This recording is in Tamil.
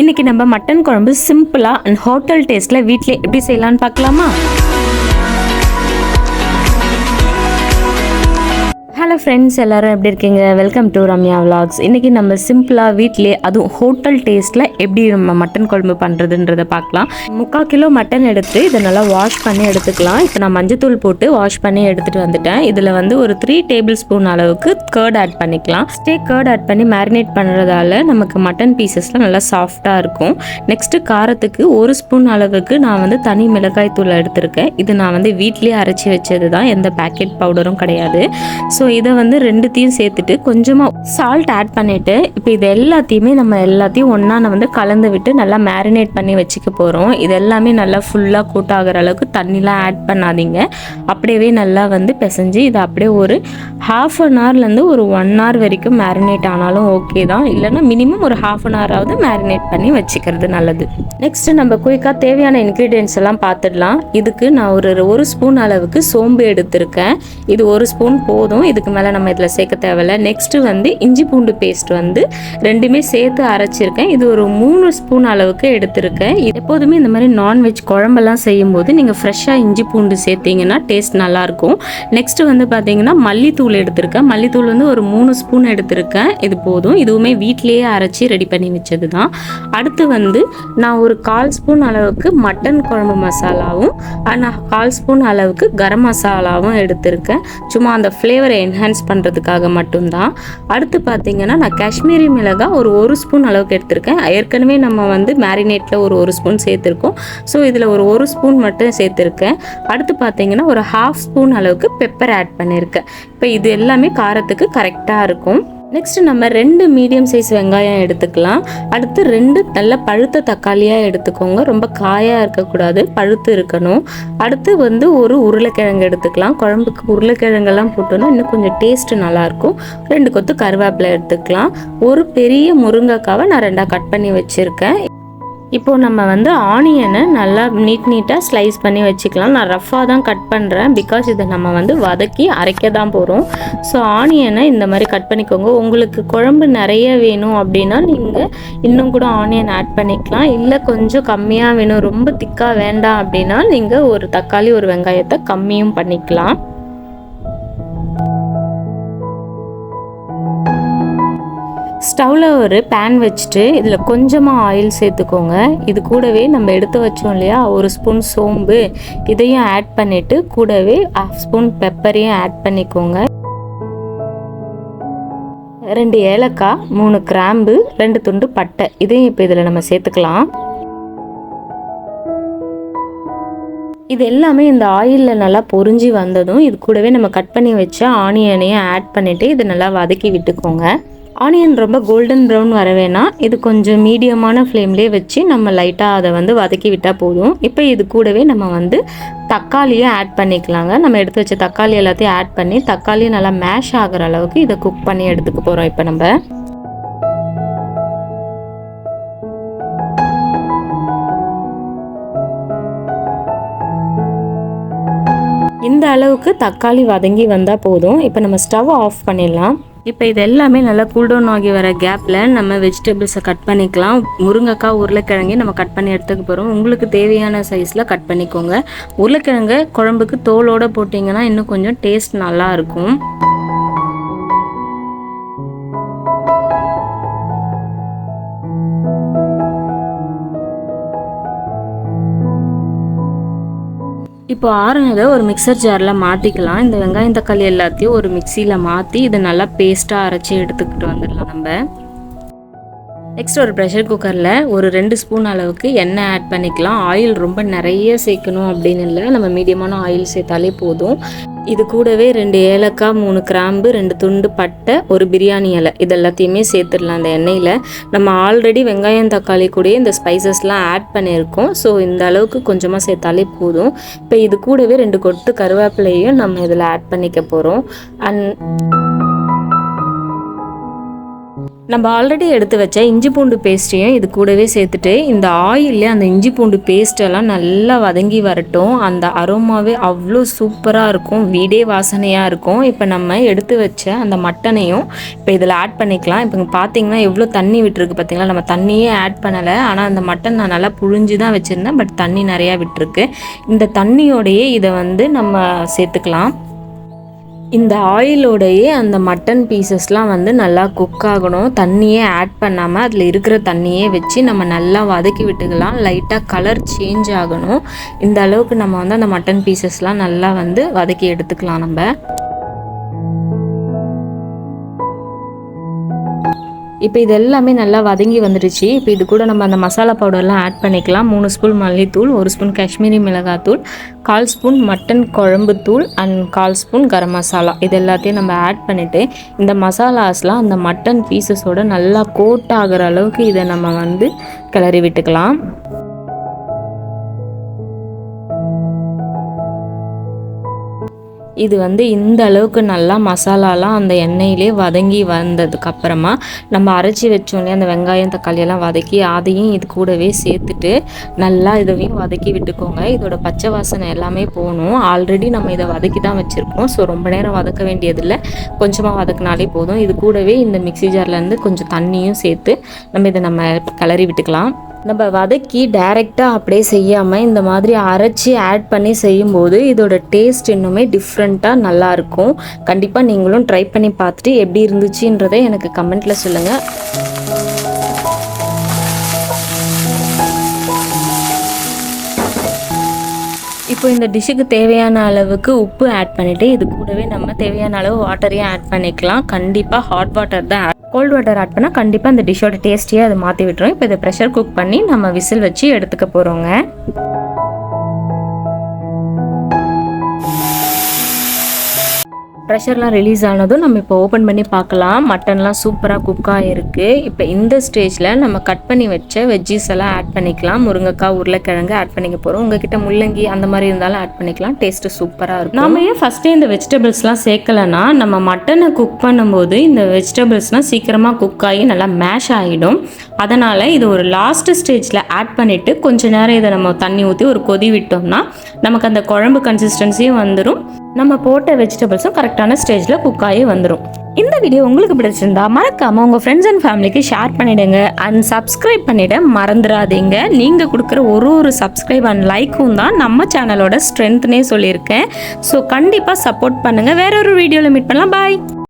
இன்னைக்கு நம்ம மட்டன் குழம்பு சிம்பிளா அண்ட் ஹோட்டல் டேஸ்ட்ல வீட்லயே எப்படி செய்யலாம்னு பார்க்கலாமா? ஹலோ ஃப்ரெண்ட்ஸ், எல்லோரும் எப்படி இருக்கீங்க? Welcome to Ramya vlogs. இன்றைக்கி நம்ம சிம்பிளாக வீட்டிலே அதுவும் ஹோட்டல் டேஸ்ட்டில் எப்படி நம்ம மட்டன் குழம்பு பண்ணுறதுன்றதை பார்க்கலாம். 3/4 கிலோ மட்டன் எடுத்து இதை நல்லா வாஷ் பண்ணி எடுத்துக்கலாம். இப்போ நான் மஞ்சத்தூள் போட்டு வாஷ் பண்ணி எடுத்துகிட்டு வந்துட்டேன். இதில் ஒரு 3 டேபிள் ஸ்பூன் அளவுக்கு கர்ட் ஆட் பண்ணிக்கலாம். கர்ட் ஆட் பண்ணி மேரினேட் பண்ணுறதால நமக்கு மட்டன் பீசஸ்லாம் நல்லா சாஃப்டாக இருக்கும். நெக்ஸ்ட்டு காரத்துக்கு 1 ஸ்பூன் அளவுக்கு நான் தனி மிளகாய் தூள் எடுத்திருக்கேன். இது நான் வீட்லேயே அரைச்சி வச்சது தான், எந்த பேக்கெட் பவுடரும் கிடையாது. ஸோ இதை ரெண்டுத்தையும் சேர்த்துட்டு கொஞ்சமாக சால்ட் ஆட் பண்ணிவிட்டு இப்போ இது எல்லாத்தையுமே எல்லாத்தையும் ஒன்றா கலந்து விட்டு நல்லா மேரினேட் பண்ணி வச்சுக்க போகிறோம். இது எல்லாமே நல்லா ஃபுல்லாக கூட் ஆகிற அளவுக்கு தண்ணிலாம் ஆட் பண்ணாதீங்க. அப்படியே நல்லா பிசைஞ்சு இதை அப்படியே ஒரு 1/2 அன் ஹவர்லேருந்து ஒரு 1 ஹவர் வரைக்கும் மேரினேட் ஆனாலும் ஓகே தான். இல்லைன்னா மினிமம் ஒரு 1/2 அன் ஹவராவது மேரினேட் பண்ணி வச்சுக்கிறது நல்லது. நெக்ஸ்ட்டு நம்ம குயிக்காக தேவையான இன்க்ரீடியன்ஸ் எல்லாம் பார்த்துடலாம். இதுக்கு நான் ஒரு ஸ்பூன் அளவுக்கு சோம்பு எடுத்திருக்கேன். இது 1 ஸ்பூன் போதும். இதுக்கு மேலே நம்ம இதில் சேர்க்க தேவையில்லை. நெக்ஸ்ட்டு இஞ்சி பூண்டு பேஸ்ட் ரெண்டுமே சேர்த்து அரைச்சிருக்கேன். இது ஒரு 3 ஸ்பூன் அளவுக்கு எடுத்திருக்கேன். எப்போதுமே இந்த மாதிரி நான்வெஜ் குழம்பெல்லாம் செய்யும்போது நீங்கள் ஃப்ரெஷ்ஷாக இஞ்சி பூண்டு சேர்த்திங்கன்னா டேஸ்ட் நல்லாயிருக்கும். நெக்ஸ்ட்டு பார்த்தீங்கன்னா மல்லித்தூள் எடுத்திருக்கேன். மல்லித்தூள் ஒரு 3 ஸ்பூன் எடுத்திருக்கேன். இது போதும். இதுவுமே வீட்டிலேயே அரைச்சி ரெடி பண்ணி வச்சது தான். அடுத்து நான் ஒரு 1/4 ஸ்பூன் அளவுக்கு மட்டன் குழம்பு மசாலாவும் 1/4 ஸ்பூன் அளவுக்கு கரம் மசாலாவும் எடுத்திருக்கேன். சும்மா அந்த ஃப்ளேவரை என்ஹான்ஸ் பண்ணுறதுக்காக மட்டும்தான். அடுத்து பார்த்தீங்கன்னா நான் காஷ்மீரி மிளகாய் ஒரு 1 ஸ்பூன் அளவுக்கு எடுத்திருக்கேன். ஏற்கனவே நம்ம மேரினேட்டில் ஒரு 1 ஸ்பூன் சேர்த்துருக்கோம். ஸோ இதில் ஒரு 1 ஸ்பூன் மட்டும் சேர்த்துருக்கேன். அடுத்து பார்த்தீங்கன்னா ஒரு 1/2 ஸ்பூன் அளவுக்கு பெப்பர் ஆட் பண்ணியிருக்கேன். இப்போ இது எல்லாமே காரத்துக்கு கரெக்டாக இருக்கும். நெக்ஸ்ட் நம்ம 2 மீடியம் சைஸ் வெங்காயம் எடுத்துக்கலாம். அடுத்து 2 நல்ல பழுத்த தக்காளியாக எடுத்துக்கோங்க. ரொம்ப காயாக இருக்கக்கூடாது, பழுத்து இருக்கணும். அடுத்து ஒரு உருளைக்கிழங்கு எடுத்துக்கலாம். குழம்புக்கு உருளைக்கிழங்கெல்லாம் போட்டோன்னா இன்னும் கொஞ்சம் டேஸ்ட்டு நல்லாயிருக்கும். 2 கொத்து கருவேப்பிலை எடுத்துக்கலாம். ஒரு பெரிய முருங்கைக்காவை நான் 2ஆக கட் பண்ணி வச்சுருக்கேன். இப்போது நம்ம ஆனியனை நல்லா நீட்டாக ஸ்லைஸ் பண்ணி வச்சுக்கலாம். நான் ரஃப்பாக தான் கட் பண்ணுறேன், பிகாஸ் இதை நம்ம வதக்கி அரைக்க தான் போகிறோம். ஸோ ஆனியனை இந்த மாதிரி கட் பண்ணிக்கோங்க. உங்களுக்கு குழம்பு நிறைய வேணும் அப்படின்னா நீங்கள் இன்னும் கூட ஆனியன் ஆட் பண்ணிக்கலாம். இல்லை கொஞ்சம் கம்மியாக வேணும், ரொம்ப திக்காக வேண்டாம் அப்படின்னா நீங்கள் ஒரு தக்காளி ஒரு வெங்காயத்தை கம்மியும் பண்ணிக்கலாம். ஸ்டவ்வில் ஒரு பேன் வச்சுட்டு இதில் கொஞ்சமாக ஆயில் சேர்த்துக்கோங்க. இது கூடவே நம்ம எடுத்து வச்சோம் இல்லையா 1 ஸ்பூன் சோம்பு, இதையும் ஆட் பண்ணிவிட்டு கூடவே 1/2 ஸ்பூன் பெப்பரையும் ஆட் பண்ணிக்கோங்க. 2 ஏலக்காய், 3 கிராம்பு, 2 துண்டு பட்டை, இதையும் இப்போ இதில் நம்ம சேர்த்துக்கலாம். இது எல்லாமே இந்த ஆயிலில் நல்லா பொரிஞ்சு வந்ததும் இது கூடவே நம்ம கட் பண்ணி வச்ச ஆனியனையும் ஆட் பண்ணிவிட்டு இதை நல்லா வதக்கி விட்டுக்கோங்க. ஆனியன் ரொம்ப கோல்டன் ப்ரௌன் வர வேணாம். இது கொஞ்சம் மீடியமான ஃப்ளேம்லேயே வச்சு நம்ம லைட்டாக அதை வதக்கி விட்டால் போதும். இப்போ இது கூடவே நம்ம தக்காளியை ஆட் பண்ணிக்கலாங்க. நம்ம எடுத்து வச்ச தக்காளி எல்லாத்தையும் ஆட் பண்ணி தக்காளியும் நல்லா மேஷ் ஆகிற அளவுக்கு இதை குக் பண்ணி எடுத்துக்க போகிறோம். இப்போ நம்ம இந்த அளவுக்கு தக்காளி வதங்கி வந்தால் போதும். இப்போ நம்ம ஸ்டவ் ஆஃப் பண்ணிடலாம். இப்போ இது எல்லாமே நல்லா கூல்டவுன் ஆகி வர கேப்பில் நம்ம வெஜிடபிள்ஸை கட் பண்ணிக்கலாம். முருங்கைக்காய், உருளைக்கிழங்கு நம்ம கட் பண்ணி எடுத்துக்க போகிறோம். உங்களுக்கு தேவையான சைஸில் கட் பண்ணிக்கோங்க. உருளைக்கிழங்கு குழம்புக்கு தோலோடு போட்டிங்கன்னா இன்னும் கொஞ்சம் டேஸ்ட் நல்லாயிருக்கும். இப்போ ஆறுனதை ஒரு மிக்சர் ஜாரில் மாற்றிக்கலாம். இந்த வெங்காயம் தக்காளி எல்லாத்தையும் ஒரு மிக்சியில் மாற்றி இதை நல்லா பேஸ்ட்டாக அரைச்சி எடுத்துக்கிட்டு வந்துடலாம். நம்ம நெக்ஸ்ட் ஒரு ப்ரெஷர் குக்கரில் ஒரு 2 ஸ்பூன் அளவுக்கு எண்ணெய் ஆட் பண்ணிக்கலாம். ஆயில் ரொம்ப நிறைய சேர்க்கணும் அப்படின்னு இல்லை, நம்ம மீடியமான ஆயில் சேர்த்தாலே போதும். இது கூடவே 2 ஏலக்காய், 3 கிராம்பு, 2 துண்டு பட்டை, ஒரு பிரியாணி இலை, இது எல்லாத்தையுமே சேர்த்துடலாம். அந்த எண்ணெயில் நம்ம ஆல்ரெடி வெங்காயம் தக்காளி கூட இந்த ஸ்பைசஸ்லாம் ஆட் பண்ணியிருக்கோம். ஸோ இந்த அளவுக்கு கொஞ்சமாக சேர்த்தாலே போதும். இப்போ இது கூடவே 2 கொத்து கருவேப்பிலையும் நம்ம இதில் ஆட் பண்ணிக்க போகிறோம். நம்ம ஆல்ரெடி எடுத்து வச்ச இஞ்சி பூண்டு பேஸ்ட்டையும் இது கூடவே சேர்த்துட்டு இந்த ஆயிலே அந்த இஞ்சி பூண்டு பேஸ்ட்டெல்லாம் நல்லா வதங்கி வரட்டும். அந்த அரோமாவே அவ்வளோ சூப்பராக இருக்கும், வீடே வாசனையாக இருக்கும். இப்போ நம்ம எடுத்து வச்ச அந்த மட்டனையும் இப்போ இதில் ஆட் பண்ணிக்கலாம். இப்போ பார்த்தீங்கன்னா எவ்வளோ தண்ணி விட்டுருக்கு பார்த்தீங்களா. நம்ம தண்ணியே ஆட் பண்ணலை, ஆனால் அந்த மட்டன் நான் நல்லா புழிஞ்சு தான் வச்சுருந்தேன், பட் தண்ணி நிறையா விட்டுருக்கு. இந்த தண்ணியோடையே இதை நம்ம சேர்த்துக்கலாம். இந்த ஆயிலோடையே அந்த மட்டன் பீசஸ்லாம் நல்லா குக் ஆகணும். தண்ணியே ஆட் பண்ணாமல் அதில் இருக்கிற தண்ணியே வச்சு நம்ம நல்லா வதக்கி விட்டுக்கலாம். லைட்டாக கலர் சேஞ்ச் ஆகணும். இந்த அளவுக்கு நம்ம அந்த மட்டன் பீசஸ்லாம் நல்லா வதக்கி எடுத்துக்கலாம். நம்ம இப்போ இது எல்லாமே நல்லா வதங்கி வந்துடுச்சு. இப்போ இது கூட நம்ம அந்த மசாலா பவுடர்லாம் ஆட் பண்ணிக்கலாம். 3 ஸ்பூன் மல்லித்தூள், 1 ஸ்பூன் காஷ்மீரி மிளகாத்தூள், 1/4 ஸ்பூன் மட்டன் குழம்பு தூள் அண்ட் 1/4 ஸ்பூன் கரம் மசாலா. இது எல்லாத்தையும் நம்ம ஆட் பண்ணிவிட்டு இந்த மசாலாஸ்லாம் அந்த மட்டன் பீசஸோட நல்லா கோட் ஆகிற அளவுக்கு இதை நம்ம கிளறி விட்டுக்கலாம். இது இந்த அளவுக்கு நல்லா மசாலாலாம் அந்த எண்ணெயிலே வதங்கி வந்ததுக்கப்புறமா நம்ம அரைச்சி வச்சோன்னே அந்த வெங்காயம் தக்காளியெல்லாம் வதக்கி அதையும் இது கூடவே சேர்த்துட்டு நல்லா இதையும் வதக்கி விட்டுக்கோங்க. இதோட பச்சை வாசனை எல்லாமே போகணும். ஆல்ரெடி நம்ம இதை வதக்கி தான் வச்சுருக்கோம். ஸோ ரொம்ப நேரம் வதக்க வேண்டியதில்லை, கொஞ்சமாக வதக்கினாலே போதும். இது கூடவே இந்த மிக்ஸி ஜார்லேருந்து கொஞ்சம் தண்ணியும் சேர்த்து நம்ம கிளறி விட்டுக்கலாம். நம்ம வதக்கி டைரெக்டாக அப்படியே செய்யாமல் இந்த மாதிரி அரைச்சி ஆட் பண்ணி செய்யும்போது இதோட டேஸ்ட் இன்னுமே டிஃப்ரெண்ட்டாக நல்லாயிருக்கும். கண்டிப்பாக நீங்களும் ட்ரை பண்ணி பார்த்துட்டு எப்படி இருந்துச்சுன்றதை எனக்கு கமெண்ட்டில் சொல்லுங்கள். இப்போ இந்த டிஷ்ஷுக்கு தேவையான அளவுக்கு உப்பு ஆட் பண்ணிவிட்டு இது கூடவே நம்ம தேவையான அளவு வாட்டரையும் ஆட் பண்ணிக்கலாம். கண்டிப்பாக ஹாட் வாட்டர் தான், கோல்டு வாட்டர் ஆட் பண்ணால் கண்டிப்பாக அந்த டிஷ்ஷோட டேஸ்ட்டையே அதை மாற்றி விட்டுரும். இப்போ இதை ப்ரெஷர் குக் பண்ணி நம்ம விசில் வச்சு எடுத்துக்க போகிறோங்க. ப்ரெஷர்லாம் ரிலீஸ் ஆனதும் நம்ம இப்போ ஓப்பன் பண்ணி பார்க்கலாம். மட்டன்லாம் சூப்பராக குக் ஆகிருக்கு. இப்போ இந்த ஸ்டேஜில் நம்ம கட் பண்ணி வச்ச வெஜ்ஜீஸ் எல்லாம் ஆட் பண்ணிக்கலாம். முருங்கைக்காய், உருளைக்கிழங்கு ஆட் பண்ணிக்க போகிறோம். உங்ககிட்ட முள்ளங்கி அந்த மாதிரி இருந்தாலும் ஆட் பண்ணிக்கலாம். டேஸ்ட்டு சூப்பராக இருக்கும். நம்ம ஏன் ஃபஸ்ட்டே இந்த வெஜிடபிள்ஸ்லாம் சேர்க்கலைன்னா நம்ம மட்டனை குக் பண்ணும்போது இந்த வெஜிடபிள்ஸ்லாம் சீக்கிரமாக குக் ஆகி நல்லா மேஷ் ஆகிடும். அதனால் இது ஒரு லாஸ்ட் ஸ்டேஜில் ஆட் பண்ணிவிட்டு கொஞ்சம் நேரம் இதை நம்ம தண்ணி ஊற்றி ஒரு கொதி விட்டோம்னா நமக்கு அந்த குழம்பு கன்சிஸ்டன்சியும் வந்துடும். நம்ம போட்ட வெஜிடபிள்ஸும் கரெக்டான ஸ்டேஜில் குக் ஆகி வந்துடும். இந்த வீடியோ உங்களுக்கு பிடிச்சிருந்தா மறக்காமல் உங்கள் ஃப்ரெண்ட்ஸ் அண்ட் ஃபேமிலிக்கு ஷேர் பண்ணிவிடுங்க அண்ட் சப்ஸ்கிரைப் பண்ணிவிட மறந்துடாதீங்க. நீங்கள் கொடுக்குற ஒரு சப்ஸ்கிரைப் அண்ட் லைக்கும் தான் நம்ம சேனலோட ஸ்ட்ரென்த்னே சொல்லியிருக்கேன். ஸோ கண்டிப்பாக சப்போர்ட் பண்ணுங்கள். வேற ஒரு வீடியோவில் மீட் பண்ணலாம். பாய்.